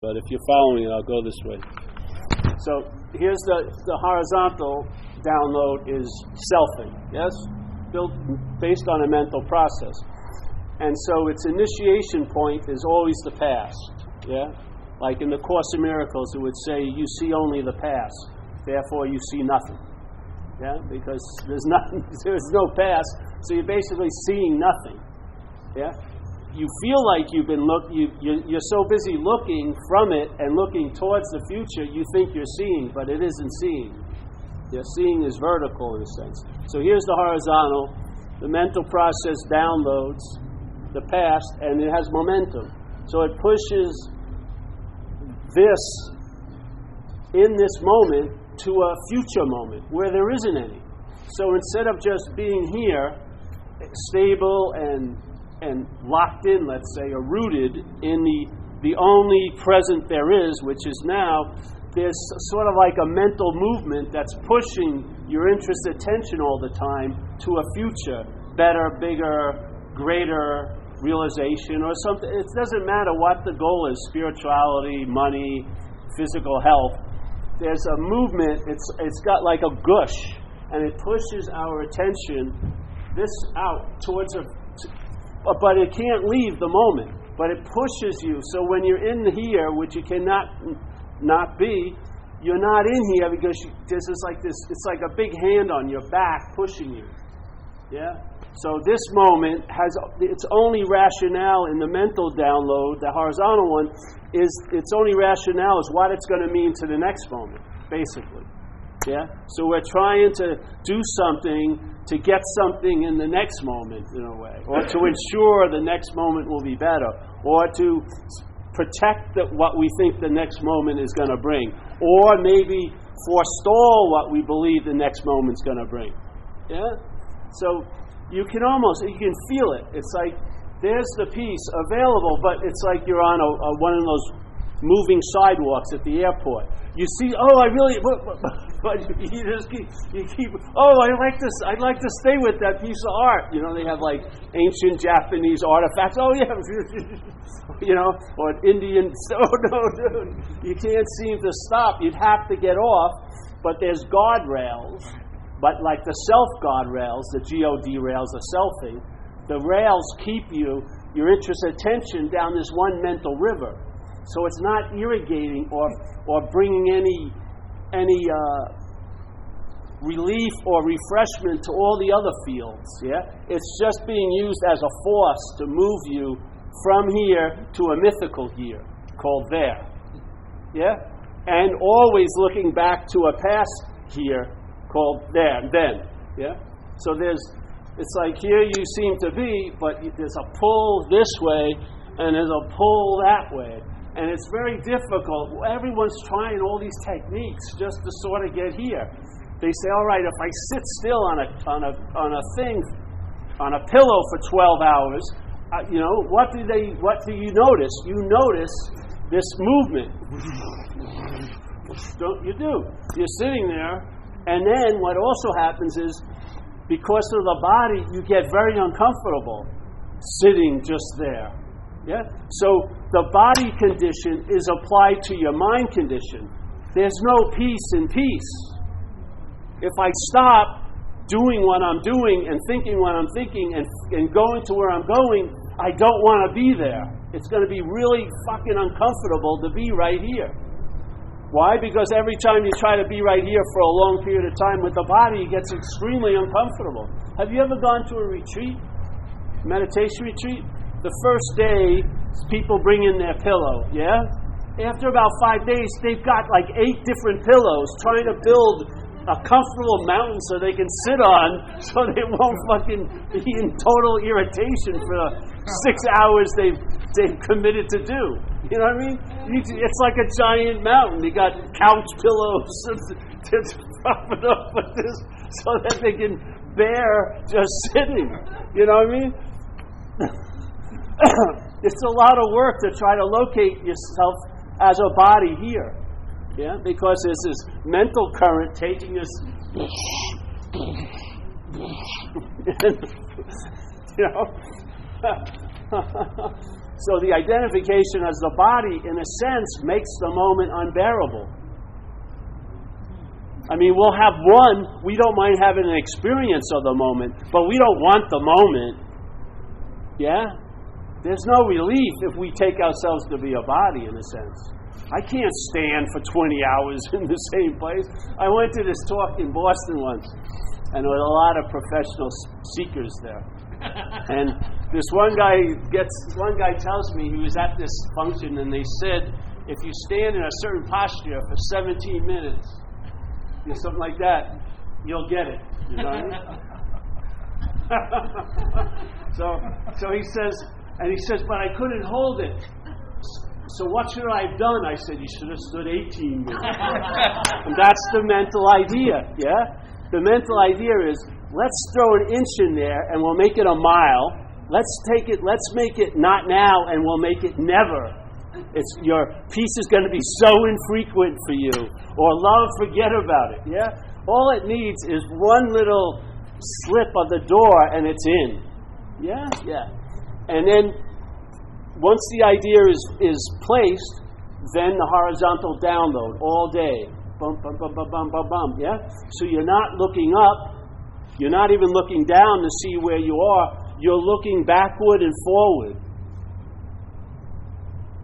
But if you're following it, I'll go this way. So here's the horizontal download is selfing, yes? Built based on a mental process. And so its initiation point is always the past, yeah? Like in the Course in Miracles, it would say, you see only the past, therefore you see nothing, yeah? Because there's no past, so you're basically seeing nothing, yeah? You feel like you've been you're so busy looking from it and looking towards the future, you think you're seeing, but it isn't seeing. Yeah, seeing is vertical in a sense. So here's the horizontal. The mental process downloads the past, and it has momentum. So it pushes this in this moment to a future moment where there isn't any. So instead of just being here, stable and locked in, let's say, or rooted in the only present there is, which is now, there's sort of like a mental movement that's pushing your interest attention all the time to a future, better, bigger, greater realization or something. It doesn't matter what the goal is, spirituality, money, physical health. There's a movement, it's got like a gush, and it pushes our attention this out towards but it can't leave the moment. But it pushes you. So when you're in here, which you cannot not be, you're not in here because this is like this. It's like a big hand on your back pushing you. Yeah. So this moment has its only rationale in the mental download. The horizontal one is its only rationale is what it's going to mean to the next moment, basically. Yeah. So we're trying to do something to get something in the next moment, in a way, or to ensure the next moment will be better, or to protect what we think the next moment is going to bring, or maybe forestall what we believe the next moment's going to bring. Yeah? So you can feel it. It's like there's the piece available, but it's like you're on one of those moving sidewalks at the airport. You see, but you just keep, I'd like to stay with that piece of art. You know, they have like ancient Japanese artifacts. Oh yeah, you know, or Indian. Oh no, dude, you can't seem to stop. You'd have to get off, but there's guardrails. But like the self guardrails, the GOD rails, the selfing, the rails keep your interest attention down this one mental river. So it's not irrigating or bringing any relief or refreshment to all the other fields. Yeah, it's just being used as a force to move you from here to a mythical here called there. Yeah, and always looking back to a past here called there and then. Yeah, so it's like here you seem to be, but there's a pull this way and there's a pull that way. And it's very difficult. Everyone's trying all these techniques just to sort of get here. They say, all right, if I sit still on a pillow for 12 hours, what do you notice? You notice this movement. You do. You're sitting there, and then what also happens is, because of the body, you get very uncomfortable sitting just there. Yeah? So the body condition is applied to your mind condition. There's no peace in peace. If I stop doing what I'm doing and thinking what I'm thinking and going to where I'm going, I don't want to be there. It's going to be really fucking uncomfortable to be right here. Why? Because every time you try to be right here for a long period of time with the body, it gets extremely uncomfortable. Have you ever gone to a retreat? Meditation retreat? The first day, people bring in their pillow, yeah? After about 5 days, they've got like 8 different pillows trying to build a comfortable mountain so they can sit on so they won't fucking be in total irritation for the 6 hours they've committed to do. You know what I mean? It's like a giant mountain. They got couch pillows to prop it up with this so that they can bear just sitting. You know what I mean? It's a lot of work to try to locate yourself as a body here. Yeah? Because there's this mental current taking us So the identification as the body, in a sense, makes the moment unbearable. I mean, we'll have one, we don't mind having an experience of the moment, but we don't want the moment. Yeah? There's no relief if we take ourselves to be a body, in a sense. I can't stand for 20 hours in the same place. I went to this talk in Boston once, and there were a lot of professional seekers there. And this one guy tells me he was at this function, and they said, if you stand in a certain posture for 17 minutes, something like that, you'll get it. You know what I mean? So he says, but I couldn't hold it. So what should I have done? I said, you should have stood 18 minutes. And that's the mental idea, yeah? The mental idea is, let's throw an inch in there and we'll make it a mile. Let's make it not now and we'll make it never. Your peace is going to be so infrequent for you. Or love, forget about it, yeah? All it needs is one little slip of the door and it's in. Yeah? Yeah. And then, once the idea is placed, then the horizontal download all day. Bum, bum, bum, bum, bum, bum, bum. Yeah? So you're not looking up. You're not even looking down to see where you are. You're looking backward and forward.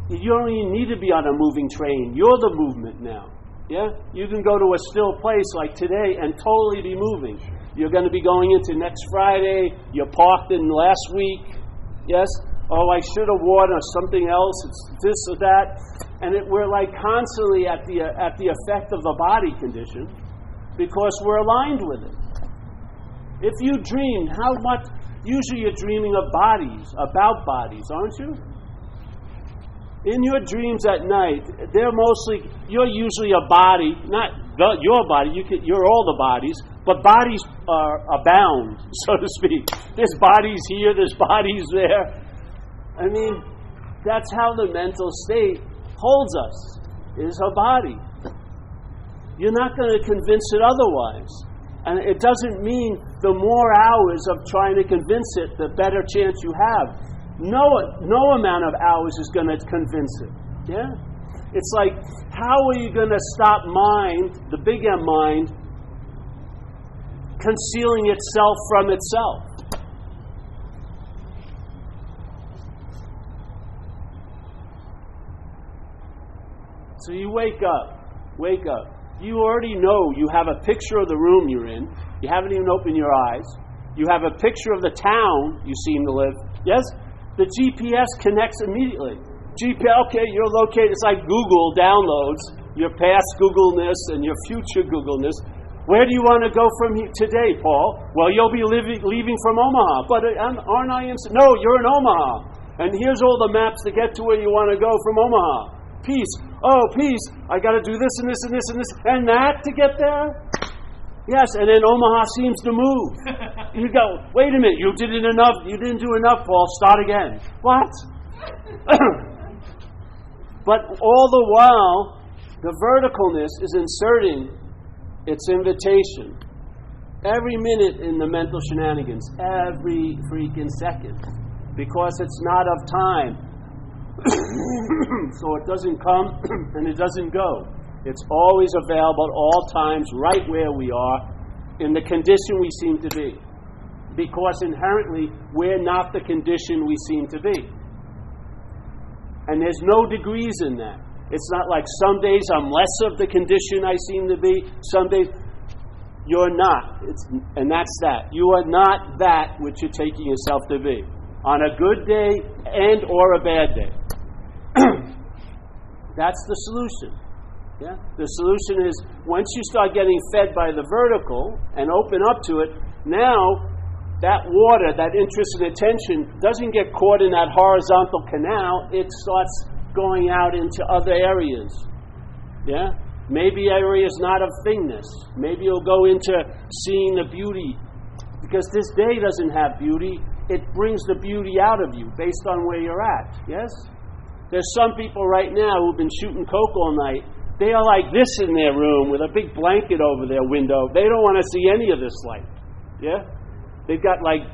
You don't even need to be on a moving train. You're the movement now. Yeah? You can go to a still place like today and totally be moving. You're going to be going into next Friday. You're parked in last week. Yes? Oh, I should have worn or something else. It's this or that. And we're like constantly at the effect of the body condition because we're aligned with it. If you dream, how much? Usually you're dreaming of bodies, about bodies, aren't you? In your dreams at night, you're usually a body, not your body, you're all the bodies, but bodies abound, so to speak. There's bodies here, there's bodies there. I mean, that's how the mental state holds us, is a body. You're not going to convince it otherwise. And it doesn't mean the more hours of trying to convince it, the better chance you have. No amount of hours is going to convince it. Yeah? It's like, how are you going to stop mind, the big M mind, concealing itself from itself? So you wake up. You already know you have a picture of the room you're in. You haven't even opened your eyes. You have a picture of the town you seem to live. Yes? The GPS connects immediately. GPS, okay, you're located. It's like Google downloads your past Googleness and your future Googleness. Where do you want to go from here today, Paul? Well, you'll be leaving from Omaha. But aren't I in? No, you're in Omaha. And here's all the maps to get to where you want to go from Omaha. Peace. Oh, peace. I got to do this and this and this and this and that to get there. Yes, and then Omaha seems to move. You go, wait a minute, you didn't do enough, Paul, start again. What? But all the while, the verticalness is inserting its invitation. Every minute in the mental shenanigans, every freaking second. Because it's not of time. So it doesn't come and it doesn't go. It's always available at all times, right where we are, in the condition we seem to be. Because inherently, we're not the condition we seem to be. And there's no degrees in that. It's not like some days I'm less of the condition I seem to be, some days you're not. And that's that. You are not that which you're taking yourself to be. On a good day and or a bad day. That's the solution. Yeah? The solution is, once you start getting fed by the vertical and open up to it, now that water, that interest and attention doesn't get caught in that horizontal canal. It starts going out into other areas. Yeah? Maybe areas not of thingness. Maybe you'll go into seeing the beauty. Because this day doesn't have beauty. It brings the beauty out of you based on where you're at. Yes? There's some people right now who've been shooting coke all night. They are like this in their room with a big blanket over their window. They don't want to see any of this light. Yeah? They've got like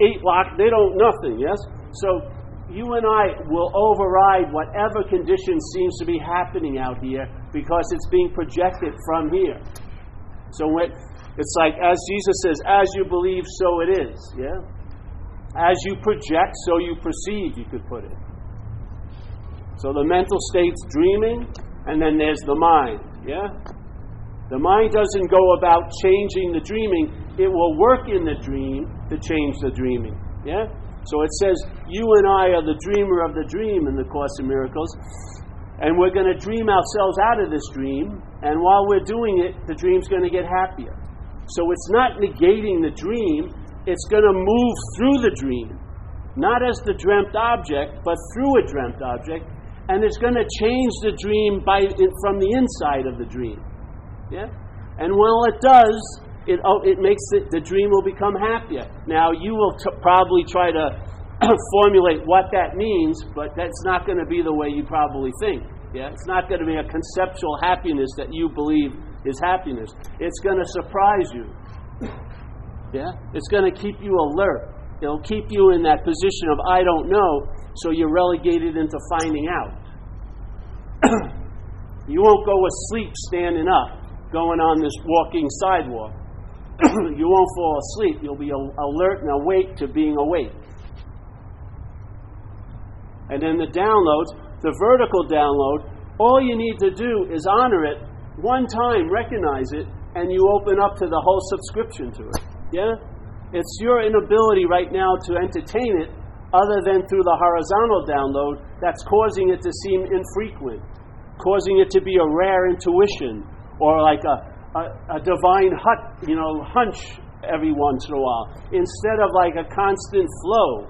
8 locks. They don't, nothing, yes? So you and I will override whatever condition seems to be happening out here because it's being projected from here. So it's like, as Jesus says, as you believe, so it is. Yeah? As you project, so you perceive, you could put it. So the mental state's dreaming, and then there's the mind. Yeah? The mind doesn't go about changing the dreaming. It will work in the dream to change the dreaming. Yeah? So it says, you and I are the dreamer of the dream in the Course in Miracles. And we're going to dream ourselves out of this dream. And while we're doing it, the dream's going to get happier. So it's not negating the dream. It's going to move through the dream. Not as the dreamt object, but through a dreamt object. And it's going to change the dream from the inside of the dream. Yeah? And while it does, it makes the dream will become happier. Now, you will probably try to formulate what that means, but that's not going to be the way you probably think. Yeah? It's not going to be a conceptual happiness that you believe is happiness. It's going to surprise you. Yeah? It's going to keep you alert. It'll keep you in that position of I don't know, so you're relegated into finding out. You won't go asleep standing up, going on this walking sidewalk. You won't fall asleep. You'll be alert and awake to being awake. And then the downloads, the vertical download, all you need to do is honor it one time, recognize it, and you open up to the whole subscription to it. Yeah? It's your inability right now to entertain it other than through the horizontal download that's causing it to seem infrequent, causing it to be a rare intuition or like a divine hunch every once in a while, instead of like a constant flow,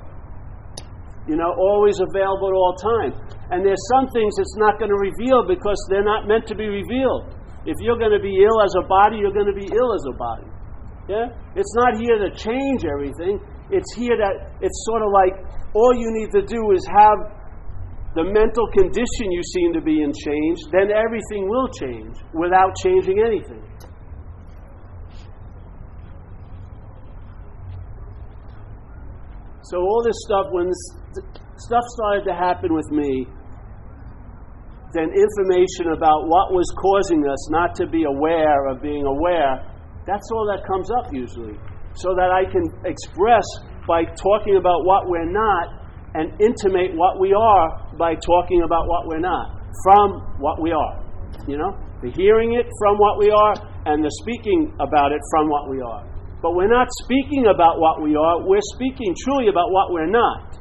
always available at all times. And there's some things it's not going to reveal because they're not meant to be revealed. If you're going to be ill as a body, you're going to be ill as a body. Yeah? It's not here to change everything. It's here that it's sort of like all you need to do is have the mental condition you seem to be in change, then everything will change without changing anything. So all this stuff, when stuff started to happen with me, then information about what was causing us not to be aware of being aware, that's all that comes up usually. So that I can express by talking about what we're not and intimate what we are by talking about what we're not, from what we are. The hearing it from what we are and the speaking about it from what we are. But we're not speaking about what we are, we're speaking truly about what we're not.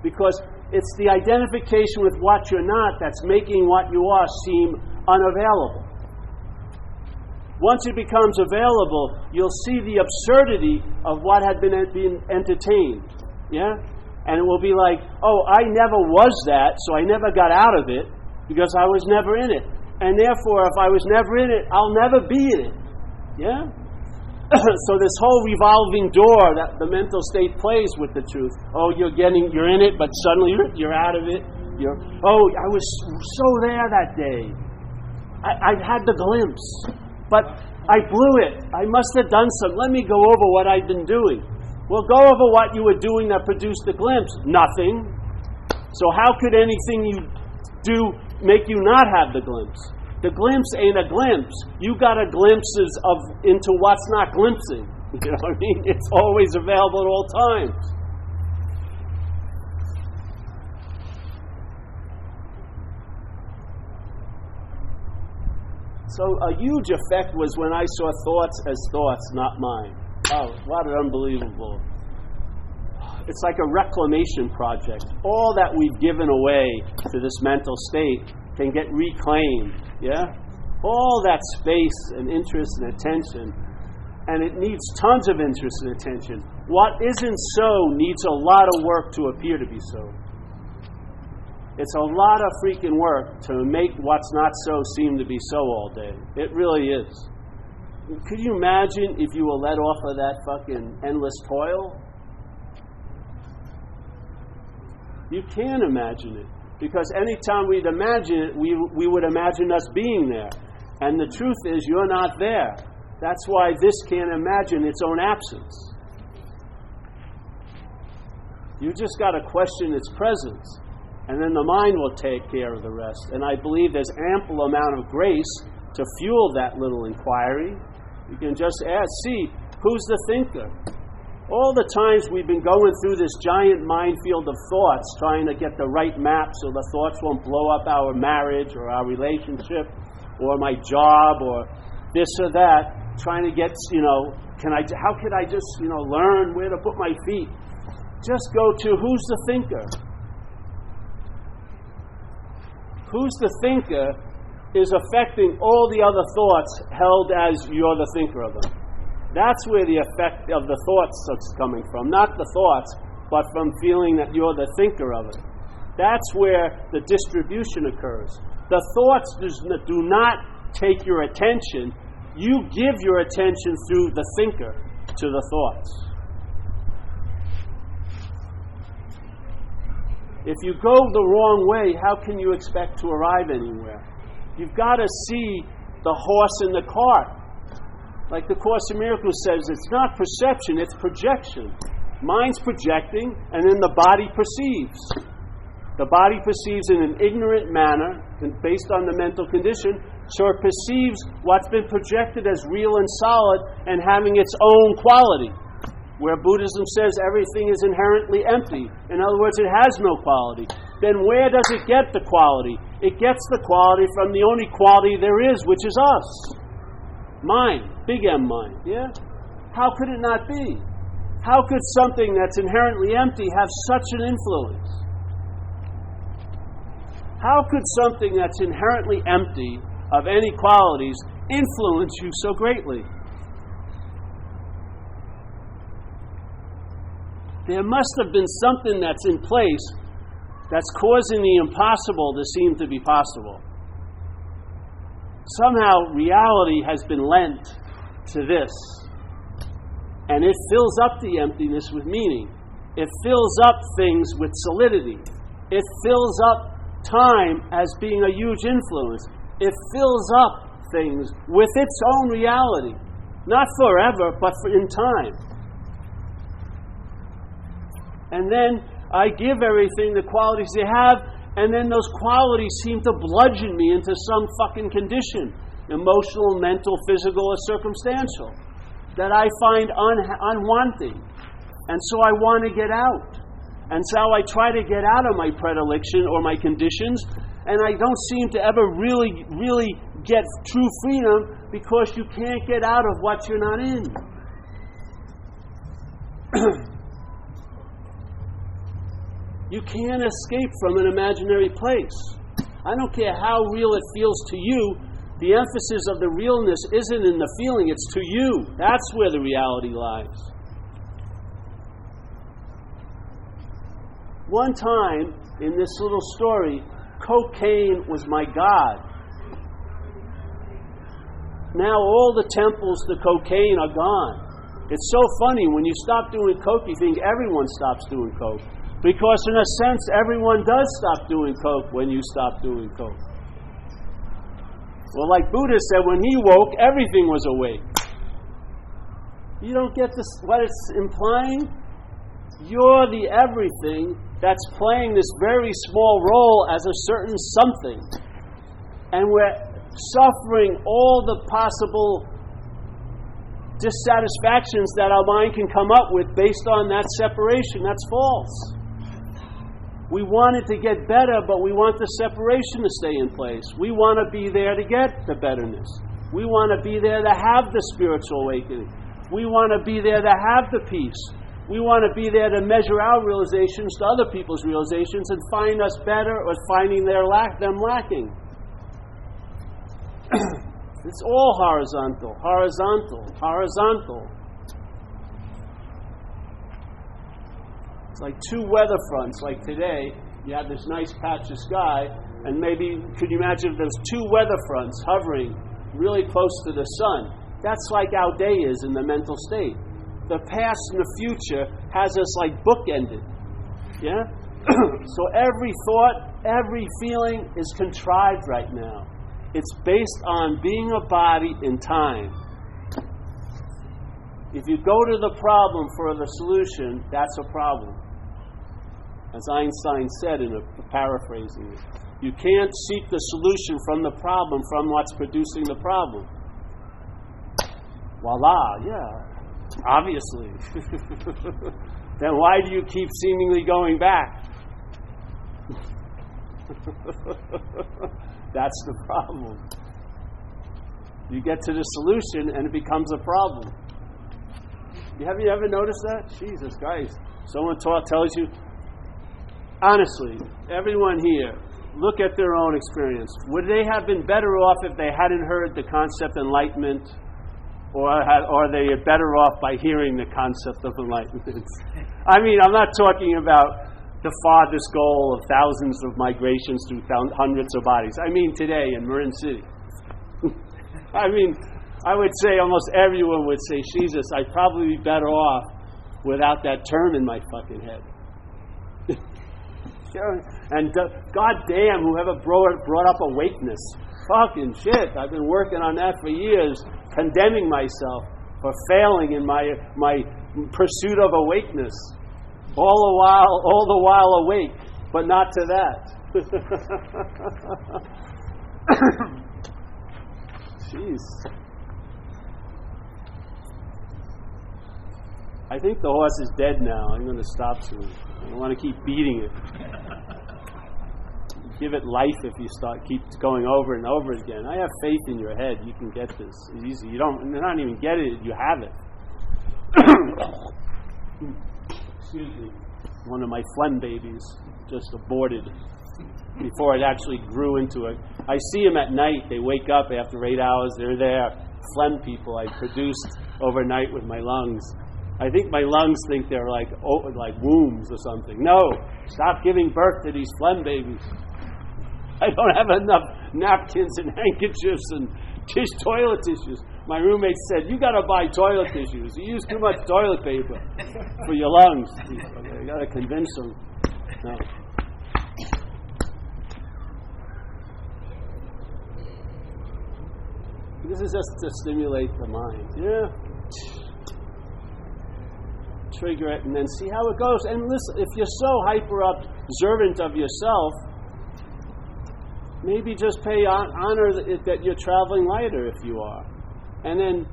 Because it's the identification with what you're not that's making what you are seem unavailable. Once it becomes available, you'll see the absurdity of what had been entertained. Yeah? And it will be like, oh, I never was that, so I never got out of it because I was never in it. And therefore, if I was never in it, I'll never be in it. Yeah? So this whole revolving door that the mental state plays with the truth. Oh, you're in it, but suddenly you're out of it. I was so there that day. I had the glimpse, but I blew it. I must have done something. Let me go over what I've been doing. Well, go over what you were doing that produced the glimpse. Nothing. So how could anything you do make you not have the glimpse? The glimpse ain't a glimpse. You got a glimpses into what's not glimpsing. You know what I mean? It's always available at all times. So a huge effect was when I saw thoughts as thoughts, not mine. Oh, what an unbelievable. It's like a reclamation project. All that we've given away to this mental state can get reclaimed. Yeah? All that space and interest and attention. And it needs tons of interest and attention. What isn't so needs a lot of work to appear to be so. It's a lot of freaking work to make what's not so seem to be so all day. It really is. Could you imagine if you were let off of that fucking endless toil? You can't imagine it. Because anytime we'd imagine it, we would imagine us being there. And the truth is, you're not there. That's why this can't imagine its own absence. You just got to question its presence. And then the mind will take care of the rest. And I believe there's ample amount of grace to fuel that little inquiry. You can just ask, see, who's the thinker? All the times we've been going through this giant minefield of thoughts, trying to get the right map so the thoughts won't blow up our marriage or our relationship or my job or this or that, trying to get, how could I just, learn where to put my feet? Just go to who's the thinker. Who's the thinker is affecting all the other thoughts held as you're the thinker of them. That's where the effect of the thoughts is coming from. Not the thoughts, but from feeling that you're the thinker of it. That's where the distribution occurs. The thoughts do not take your attention. You give your attention through the thinker to the thoughts. If you go the wrong way, how can you expect to arrive anywhere? You've got to see the horse in the cart. Like the Course in Miracles says, it's not perception, it's projection. Mind's projecting, and then the body perceives. The body perceives in an ignorant manner, based on the mental condition, so it perceives what's been projected as real and solid and having its own quality. Where Buddhism says everything is inherently empty. In other words, it has no quality. Then where does it get the quality? It gets the quality from the only quality there is, which is us. Mind, big M mind, yeah? How could it not be? How could something that's inherently empty have such an influence? How could something that's inherently empty of any qualities influence you so greatly? There must have been something that's in place that's causing the impossible to seem to be possible. Somehow reality has been lent to this. And it fills up the emptiness with meaning. It fills up things with solidity. It fills up time as being a huge influence. It fills up things with its own reality. Not forever, but in time. And then I give everything the qualities they have, and then those qualities seem to bludgeon me into some fucking condition, emotional, mental, physical, or circumstantial, that I find unwanting. And so I want to get out. And so I try to get out of my predilection or my conditions, and I don't seem to ever really get true freedom because you can't get out of what you're not in. You can't escape from an imaginary place. I don't care how real it feels to you. The emphasis of the realness isn't in the feeling, it's to you. That's where the reality lies. One time, in this little story, cocaine was my god. Now all the temples to cocaine are gone. It's so funny, when you stop doing coke, you think everyone stops doing coke. Because in a sense, everyone does stop doing coke when you stop doing coke. Well, like Buddha said, when he woke, everything was awake. You don't get this, what it's implying? You're the everything that's playing this very small role as a certain something. And we're suffering all the possible dissatisfactions that our mind can come up with based on that separation. That's false. We want it to get better, but we want the separation to stay in place. We want to be there to get the betterness. We want to be there to have the spiritual awakening. We want to be there to have the peace. We want to be there to measure our realizations to other people's realizations and find us better or finding them lacking. It's all horizontal, horizontal, horizontal. Like two weather fronts, like today, you have this nice patch of sky, and maybe, could you imagine if there's two weather fronts hovering really close to the sun? That's like our day is in the mental state. The past and the future has us like bookended. Yeah? So every thought, every feeling is contrived right now. It's based on being a body in time. If you go to the problem for the solution, that's a problem. As Einstein said in a paraphrasing it, you can't seek the solution from the problem from what's producing the problem. Voila, yeah, obviously. Then why do you keep seemingly going back? That's the problem. You get to the solution and it becomes a problem. Have you ever noticed that? Jesus Christ. Someone tells you, honestly, everyone here, look at their own experience. Would they have been better off if they hadn't heard the concept enlightenment? Or are they better off by hearing the concept of enlightenment? I mean, I'm not talking about the farthest goal of thousands of migrations through hundreds of bodies. I mean today in Marin City. I mean, I would say almost everyone would say, Jesus, I'd probably be better off without that term in my fucking head. And goddamn, whoever brought up awakeness. Fucking shit, I've been working on that for years, condemning myself for failing in my pursuit of awakeness. All the while awake, but not to that. Jeez. I think the horse is dead now. I'm going to stop soon. I don't want to keep beating it. Give it life if you keep going over and over again. I have faith in your head. You can get this easy. You don't even get it. You have it. Excuse me. One of my phlegm babies just aborted before it actually grew into a... I see them at night. They wake up after 8 hours. They're there. Phlegm people I produced overnight with my lungs. I think my lungs think they're like wombs or something. No, stop giving birth to these phlegm babies. I don't have enough napkins and handkerchiefs and toilet tissues. My roommate said, you got to buy toilet tissues. You use too much toilet paper for your lungs. You got to convince them. No. This is just to stimulate the mind. Yeah. Trigger it and then see how it goes. And listen, if you're so hyper observant of yourself, maybe just pay honor that you're traveling lighter if you are. And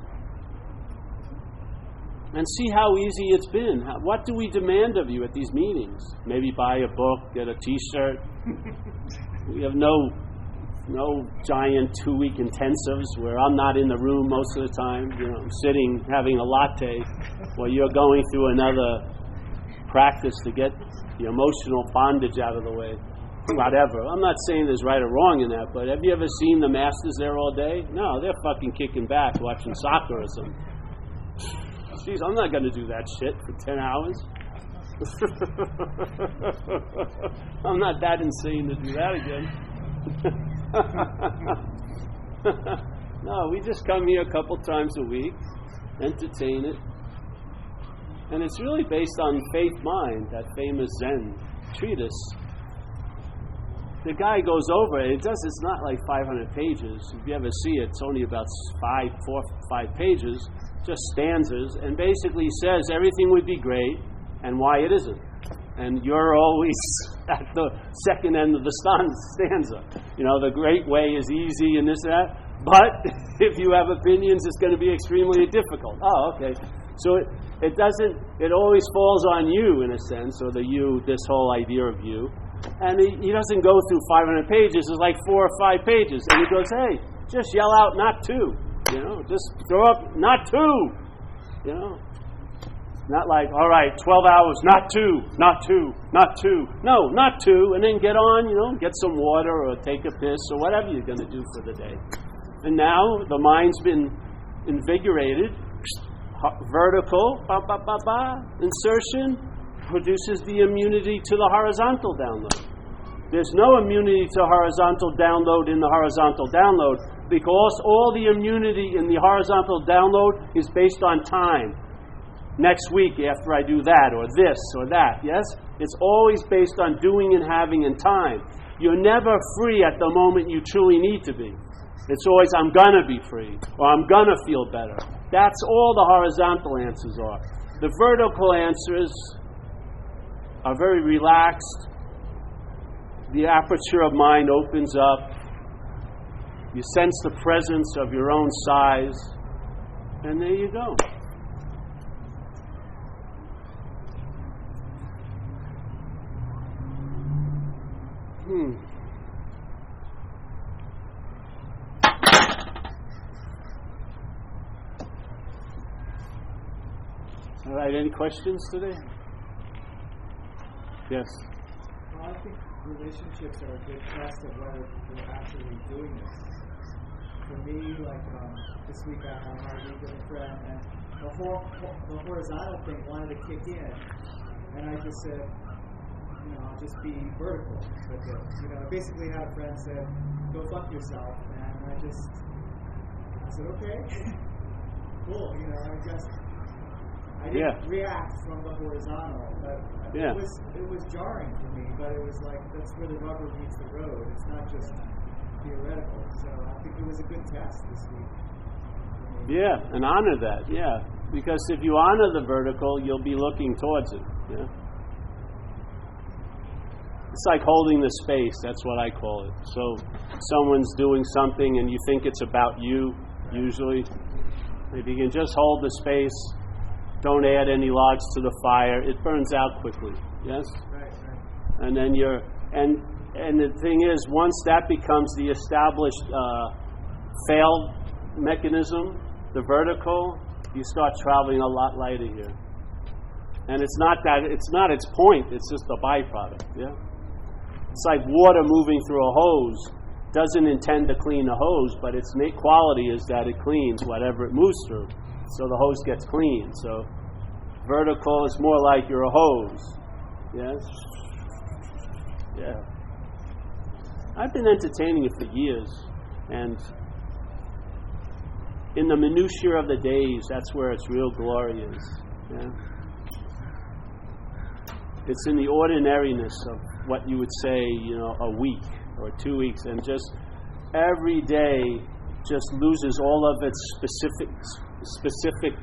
see how easy it's been. What do we demand of you at these meetings? Maybe buy a book, get a t-shirt. We have no giant 2-week intensives where I'm not in the room most of the time. I'm sitting having a latte while you're going through another practice to get the emotional bondage out of the way. Whatever. I'm not saying there's right or wrong in that, but have you ever seen the masters there all day? No, they're fucking kicking back watching soccer or something. Jeez, I'm not going to do that shit for 10 hours. I'm not that insane to do that again. No, we just come here a couple times a week, entertain it. And it's really based on Faith Mind, that famous Zen treatise. The guy goes over it. It's not like 500 pages. If you ever see it, it's only about 4 or 5 pages, just stanzas, and basically says everything would be great and why it isn't. And you're always at the second end of the stanza. The great way is easy and this and that, but if you have opinions, it's going to be extremely difficult. Oh, okay. So it always falls on you in a sense, or this whole idea of you. And he doesn't go through 500 pages. It's like 4 or 5 pages. And he goes, hey, just yell out, not 2. Just throw up, not 2. Not like, all right, 12 hours, not 2, not 2, not 2. No, not 2. And then get on, get some water or take a piss or whatever you're going to do for the day. And now the mind's been invigorated. Vertical, insertion, produces the immunity to the horizontal download. There's no immunity to horizontal download in the horizontal download because all the immunity in the horizontal download is based on time. Next week after I do that or this or that, yes? It's always based on doing and having and time. You're never free at the moment you truly need to be. It's always, I'm going to be free or I'm going to feel better. That's all the horizontal answers are. The vertical answers are very relaxed. The aperture of mind opens up. You sense the presence of your own size. And there you go. All right, any questions today? Yes. Well, I think relationships are a good test of whether we're actually doing this. For me, like this week I had my week with a friend, and the horizontal thing wanted to kick in, and I just said, I'll just be vertical with it. I basically had a friend say, "Go fuck yourself," and I said, "Okay, cool." I didn't react from the horizontal, but it was jarring for me. But it was like that's where the rubber meets the road. It's not just theoretical. So I think it was a good test this week. Yeah, and honor that. Yeah, because if you honor the vertical, you'll be looking towards it. Yeah. It's like holding the space. That's what I call it. So someone's doing something and you think it's about you, usually. If you can just hold the space, don't add any logs to the fire, it burns out quickly. Yes? Right. And then and the thing is, once that becomes the established fail mechanism, the vertical, you start traveling a lot lighter here. And it's not its point, it's just a byproduct. Yeah? It's like water moving through a hose. Doesn't intend to clean the hose, but its quality is that it cleans whatever it moves through. So the hose gets clean. So vertical is more like you're a hose. Yes? Yeah. I've been entertaining it for years. And in the minutiae of the days, that's where its real glory is. Yeah? It's in the ordinariness of what you would say, a week or 2 weeks, and just every day just loses all of its specific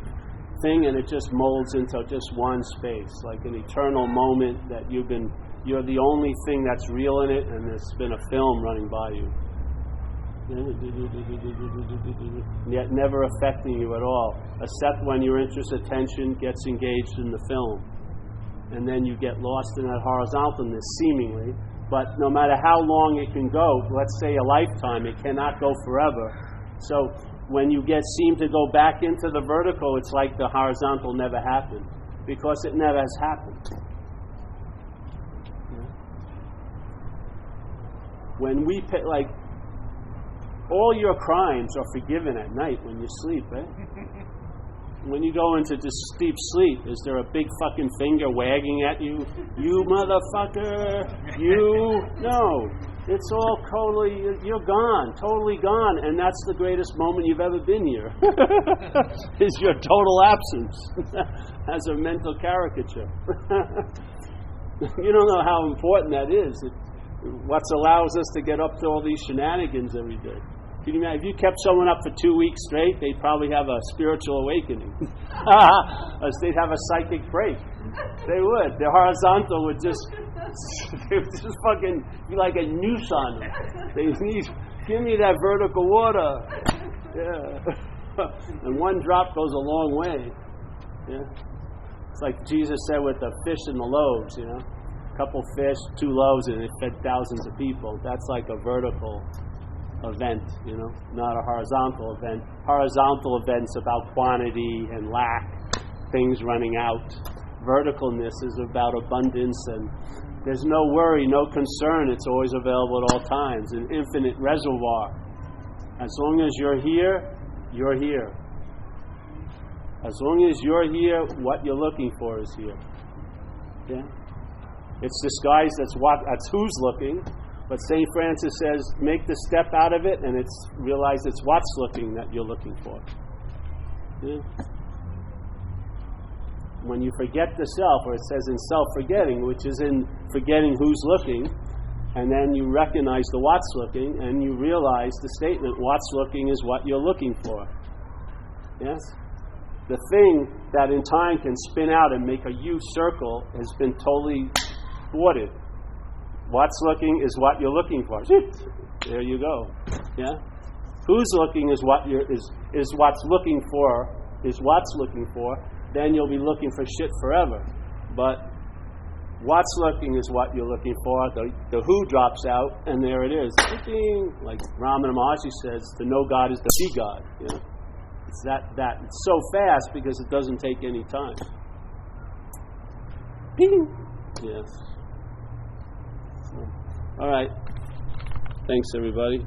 thing, and it just molds into just one space, like an eternal moment that you're the only thing that's real in it, and there's been a film running by you. Yet never affecting you at all, except when your interest attention gets engaged in the film. And then you get lost in that horizontalness, seemingly. But no matter how long it can go, let's say a lifetime, it cannot go forever. So when you seem to go back into the vertical, it's like the horizontal never happened, because it never has happened. Yeah. When we all your crimes are forgiven at night when you sleep, right? When you go into this deep sleep, is there a big fucking finger wagging at you? You motherfucker! You! No. It's all totally, you're gone, totally gone. And that's the greatest moment you've ever been here. Is your total absence as a mental caricature. You don't know how important that is. What allows us to get up to all these shenanigans every day. Can you imagine, if you kept someone up for 2 weeks straight, they'd probably have a spiritual awakening. They'd have a psychic break. They would. Their horizontal would just fucking be like a noose on them. They need, give me that vertical water. Yeah. And one drop goes a long way. Yeah. It's like Jesus said with the fish and the loaves, A couple fish, 2 loaves, and it fed thousands of people. That's like a vertical event, not a horizontal event. Horizontal events about quantity and lack, things running out. Verticalness is about abundance, and there's no worry, no concern. It's always available at all times, an infinite reservoir. As long as you're here, you're here. As long as you're here, what you're looking for is here. Yeah? It's disguised, that's who's looking. But St. Francis says, make the step out of it, and realize it's what's looking that you're looking for. Yeah? When you forget the self, or it says in self-forgetting, which is in forgetting who's looking, and then you recognize the what's looking, and you realize the statement, what's looking is what you're looking for. Yes? The thing that in time can spin out and make a huge circle has been totally thwarted. What's looking is what you're looking for. There you go. Yeah. Who's looking is what is what's looking for is what's looking for. Then you'll be looking for shit forever. But what's looking is what you're looking for. The who drops out, and there it is. Like Ramana Maharshi says, to know God is to be God. You know? It's that. It's so fast because it doesn't take any time. Bing. Yes. All right. Thanks, everybody.